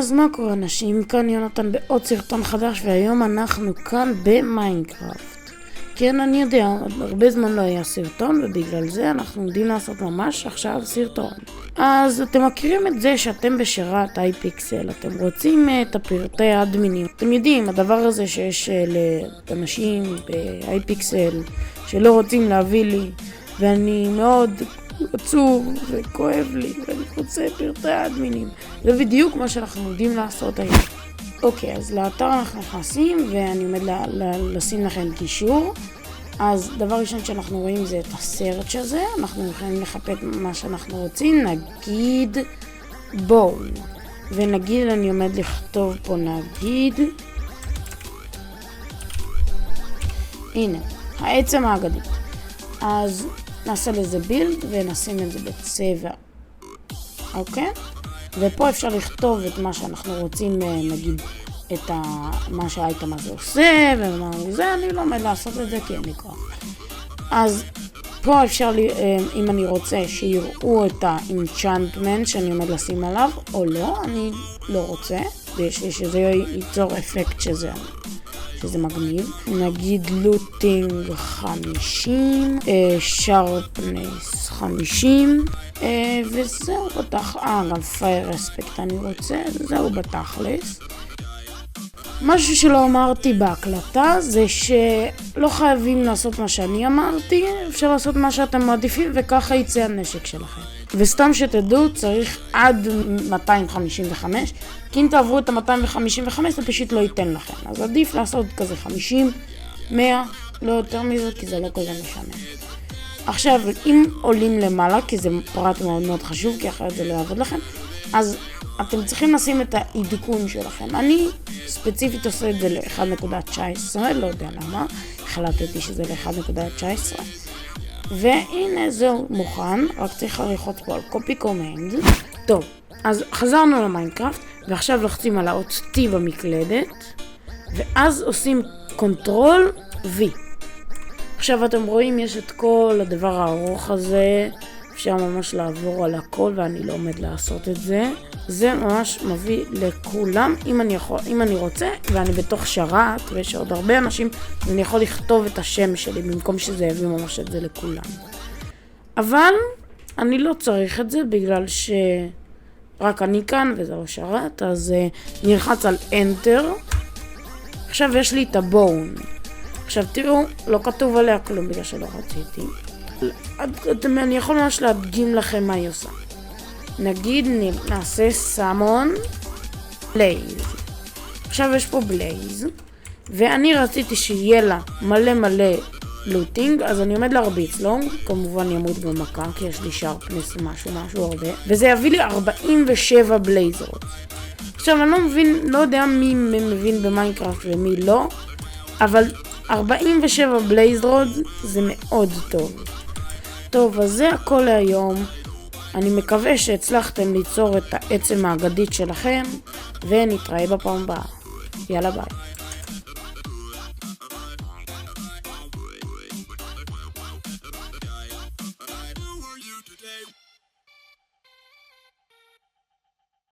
אז מה קורה אנשים? כאן יונתן בעוד סרטון חדש, והיום אנחנו כאן במיינקראפט. כן, אני יודע, הרבה זמן לא היה סרטון, ובגלל זה אנחנו עומדים לעשות ממש עכשיו סרטון. אז אתם מכירים את זה שאתם בשרת iPixel, אתם רוצים את הפרטי אדמינים. אתם יודעים, הדבר הזה שיש לאנשים ב-iPixel שלא רוצים להביא לי, ואני מאוד עצוב וכואב לי, ואני רוצה פרטי אדמינים. זה בדיוק מה שאנחנו עומדים לעשות היום. אוקיי, אז לאתר אנחנו נכנסים, ואני עומד לשים לכם קישור. אז דבר ראשון שאנחנו רואים זה את הסרצ' הזה. אנחנו יכולים לחפש מה שאנחנו רוצים, נגיד בול. ונגיד, אני עומד לכתוב פה נגיד, הנה, העצם האגדית. אז נעשה לזה בילד ונשים את זה בצבע. אוקיי? ופה אפשר לכתוב את מה שאנחנו רוצים, נגיד, את מה שהאייטם הזה עושה, ומה זה, אני לא עומד לעשות את זה כי אין לי כוח. אז פה אפשר לי, אם אני רוצה שיראו את האנצ'נטמנט שאני עומד לשים עליו, או לא, אני לא רוצה, שזה ייצור אפקט שזה מגניב. נגיד לוטינג 50, שרפנס 50, וזהו בתכלס. גם פייר אספקט אני רוצה, זהו בתכלס. משהו שלא אמרתי בהקלטה זה שלא חייבים לעשות מה שאני אמרתי, אפשר לעשות מה שאתם מעדיפים וככה יצא הנשק שלכם. וסתם שתדעו, צריך עד 255, כי אם תעברו את ה-255 זה פשוט לא ייתן לכם. אז עדיף לעשות כזה 50, 100, לא יותר מזה, כי זה לא כזה משנה. עכשיו, אם עולים למעלה, כי זה פרט מאוד מאוד חשוב, כי אחרת זה לא יעבוד לכם, אז אתם צריכים לשים את העדכון שלכם. אני ספציפית עושה את זה ל-1.19, לא יודע למה, החלטתי שזה ל-1.19. והנה זהו מוכן, רק צריך ללחוץ פה על copy command. טוב, אז חזרנו למיינקראפט, ועכשיו לוחצים על האות T במקלדת, ואז עושים Ctrl V. עכשיו אתם רואים, יש את כל הדבר הארוך הזה, אפשר ממש לעבור על הכל, ואני לא עומד לעשות את זה. זה ממש מביא לכולם, אם אני רוצה, ואני בתוך שרת, ויש עוד הרבה אנשים, ואני יכול לכתוב את השם שלי, במקום שזה יביא ממש את זה לכולם. אבל אני לא צריך את זה, בגלל שרק אני כאן, וזה לא שרת, אז נלחץ על Enter. עכשיו יש לי את הבון. עכשיו תראו, לא כתוב עליה כלום, בגלל שלא רציתי. אני יכול ממש להדגים לכם מה היא עושה. נגיד נעשה סמון בלייז. עכשיו יש פה בלייז, ואני רציתי שיהיה לה מלא לוטינג, אז אני עומד להרביץ לו, כמובן ימות במכה, כי יש לי שרפנס משהו הרבה, וזה יביא לי 47 בלייזרות. עכשיו אני לא יודע מי מבין במיינקראפט ומי לא, אבל 47 בלייזרות זה מאוד טוב. טוב, אז זה הכל להיום. אני מקווה שהצלחתם ליצור את העצם האגדית שלכם, ונתראה בפעם הבאה. יאללה ביי.